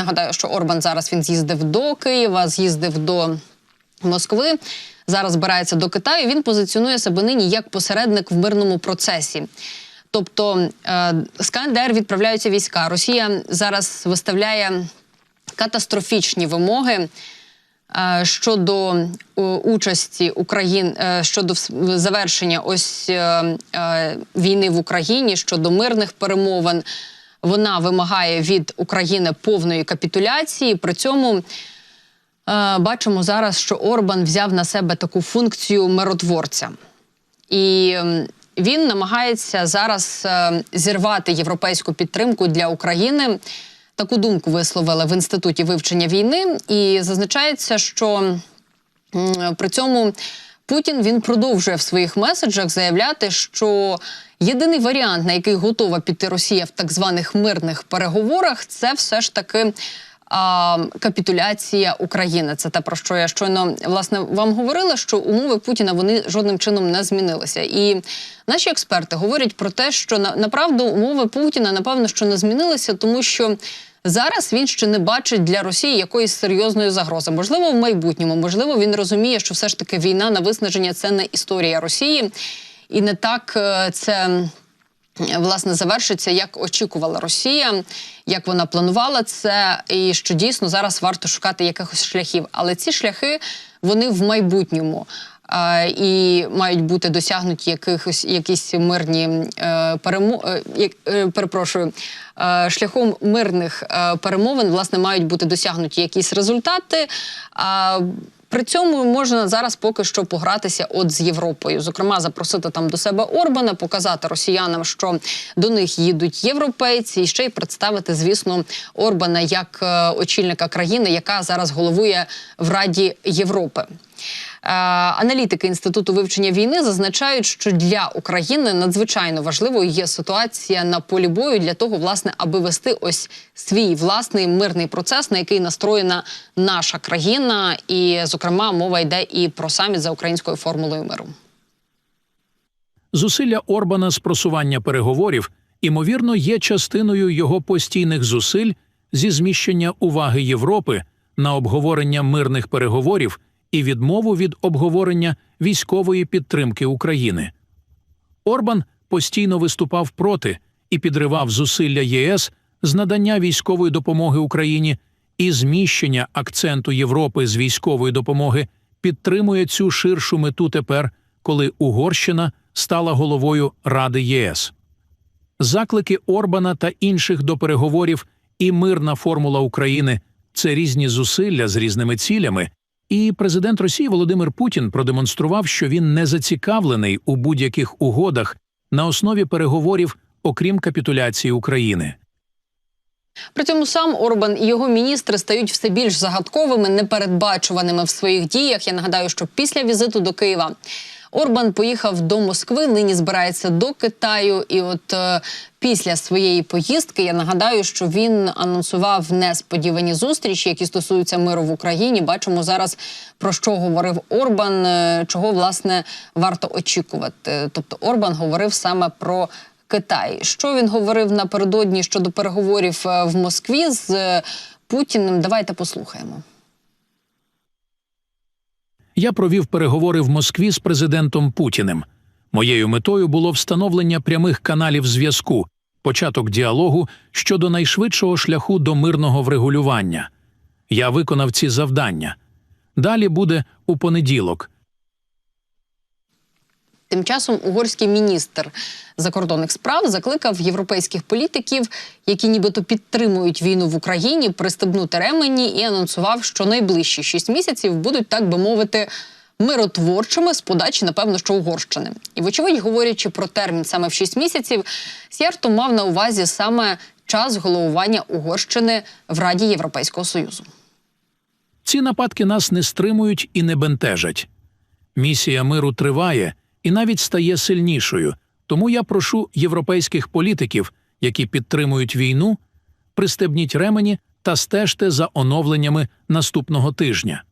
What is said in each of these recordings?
нагадаю, що Орбан зараз він з'їздив до Києва, з'їздив до Москви, зараз збирається до Китаю. Він позиціонує себе нині як посередник в мирному процесі. Тобто з КНДР відправляються війська. Росія зараз виставляє катастрофічні вимоги щодо участі України, щодо завершення війни в Україні, щодо мирних перемовин. Вона вимагає від України повної капітуляції. При цьому бачимо зараз, що Орбан взяв на себе таку функцію миротворця. І він намагається зараз зірвати європейську підтримку для України. Таку думку висловили в Інституті вивчення війни. І зазначається, що при цьому Путін він продовжує в своїх меседжах заявляти, що єдиний варіант, на який готова піти Росія в так званих мирних переговорах, це все ж таки капітуляція України. Це те, про що я щойно, власне, вам говорила, що умови Путіна, вони жодним чином не змінилися. І наші експерти говорять про те, що, направду, умови Путіна, напевно, що не змінилися, тому що зараз він ще не бачить для Росії якоїсь серйозної загрози. Можливо, в майбутньому, можливо, він розуміє, що все ж таки війна на виснаження – це не історія Росії. І не так це, власне, завершиться, як очікувала Росія, як вона планувала це, і що дійсно зараз варто шукати якихось шляхів. Але ці шляхи, вони в майбутньому. І мають бути досягнуті якісь мирні шляхом мирних перемовин, власне, мають бути досягнуті якісь результати. При цьому можна зараз поки що погратися з Європою. Зокрема, запросити там до себе Орбана, показати росіянам, що до них їдуть європейці, і ще й представити, звісно, Орбана як очільника країни, яка зараз головує в Раді Європи. Аналітики Інституту вивчення війни зазначають, що для України надзвичайно важливою є ситуація на полі бою для того, власне, аби вести ось свій власний мирний процес, на який настроєна наша країна. І, зокрема, мова йде і про саміт за українською формулою миру. Зусилля Орбана з просування переговорів, ймовірно, є частиною його постійних зусиль зі зміщення уваги Європи на обговорення мирних переговорів і відмову від обговорення військової підтримки України. Орбан постійно виступав проти і підривав зусилля ЄС з надання військової допомоги Україні, і зміщення акценту Європи з військової допомоги підтримує цю ширшу мету тепер, коли Угорщина стала головою Ради ЄС. Заклики Орбана та інших до переговорів і мирна формула України – це різні зусилля з різними цілями, і президент Росії Володимир Путін продемонстрував, що він не зацікавлений у будь-яких угодах на основі переговорів, окрім капітуляції України. При цьому сам Орбан і його міністри стають все більш загадковими, непередбачуваними в своїх діях. Я нагадаю, що після візиту до Києва Орбан поїхав до Москви, нині збирається до Китаю. І після своєї поїздки, я нагадаю, що він анонсував несподівані зустрічі, які стосуються миру в Україні. Бачимо зараз, про що говорив Орбан, чого, власне, варто очікувати. Тобто Орбан говорив саме про Китай. Що він говорив напередодні щодо переговорів в Москві з Путіним? Давайте послухаємо. Я провів переговори в Москві з президентом Путіним. Моєю метою було встановлення прямих каналів зв'язку, початок діалогу щодо найшвидшого шляху до мирного врегулювання. Я виконав ці завдання. Далі буде у понеділок. Тим часом угорський міністр закордонних справ закликав європейських політиків, які нібито підтримують війну в Україні, пристебнути ремені і анонсував, що найближчі 6 місяців будуть, так би мовити, миротворчими з подачі, напевно, що Угорщини. І, вочевидь, говорячи про термін саме в 6 місяців, Сєрто мав на увазі саме час головування Угорщини в Раді Європейського Союзу. Ці нападки нас не стримують і не бентежать. Місія миру триває і навіть стає сильнішою. Тому я прошу європейських політиків, які підтримують війну, пристебніть ремені та стежте за оновленнями наступного тижня.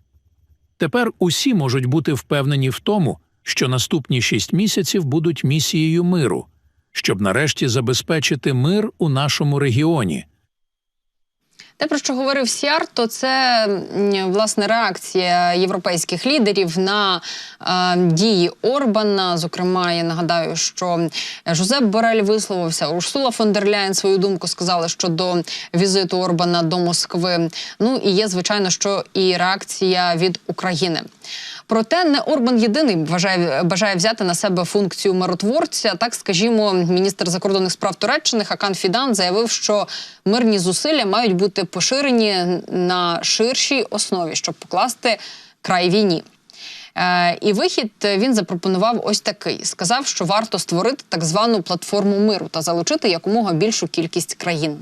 Тепер усі можуть бути впевнені в тому, що наступні 6 місяців будуть місією миру, щоб нарешті забезпечити мир у нашому регіоні. Те, про що говорив Сіарто, це, власне, реакція європейських лідерів на дії Орбана. Зокрема, я нагадаю, що Жозеп Борель висловився, Урсула фон дер Ляєн свою думку сказали щодо візиту Орбана до Москви. Ну і є, звичайно, що і реакція від України. Проте не Орбан єдиний бажає взяти на себе функцію миротворця. Так, скажімо, міністр закордонних справ Туреччини Хакан Фідан заявив, що мирні зусилля мають бути поширені на ширшій основі, щоб покласти край війні. І вихід він запропонував ось такий. Сказав, що варто створити так звану платформу миру та залучити якомога більшу кількість країн.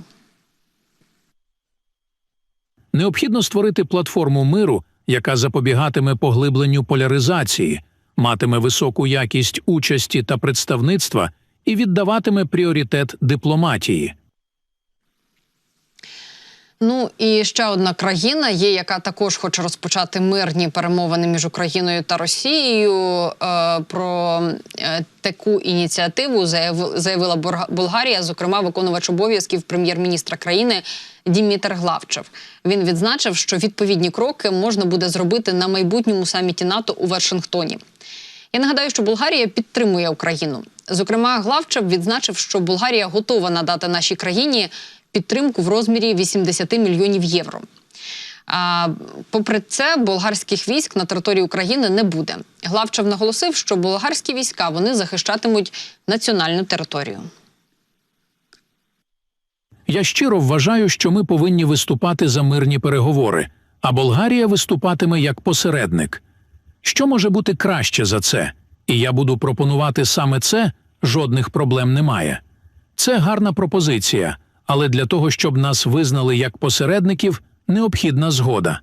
Необхідно створити платформу миру, яка запобігатиме поглибленню поляризації, матиме високу якість участі та представництва і віддаватиме пріоритет дипломатії. Ну і ще одна країна є, яка також хоче розпочати мирні перемовини між Україною та Росією. Про таку ініціативу заявила Болгарія, зокрема виконувач обов'язків прем'єр-міністра країни Дімітр Главчев. Він відзначив, що відповідні кроки можна буде зробити на майбутньому саміті НАТО у Вашингтоні. Я нагадаю, що Болгарія підтримує Україну. Зокрема, Главчев відзначив, що Болгарія готова надати нашій країні підтримку в розмірі 80 мільйонів євро. Попри це, болгарських військ на території України не буде. Главчев наголосив, що болгарські війська вони захищатимуть національну територію. Я щиро вважаю, що ми повинні виступати за мирні переговори, а Болгарія виступатиме як посередник. Що може бути краще за це? І я буду пропонувати саме це, жодних проблем немає. Це гарна пропозиція, але для того, щоб нас визнали як посередників, необхідна згода.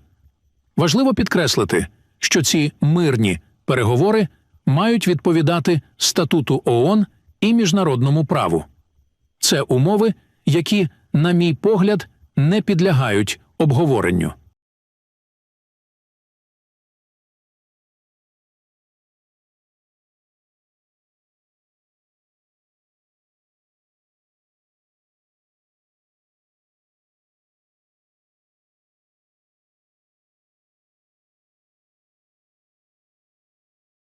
Важливо підкреслити, що ці мирні переговори мають відповідати статуту ООН і міжнародному праву. Це умови, які, на мій погляд, не підлягають обговоренню.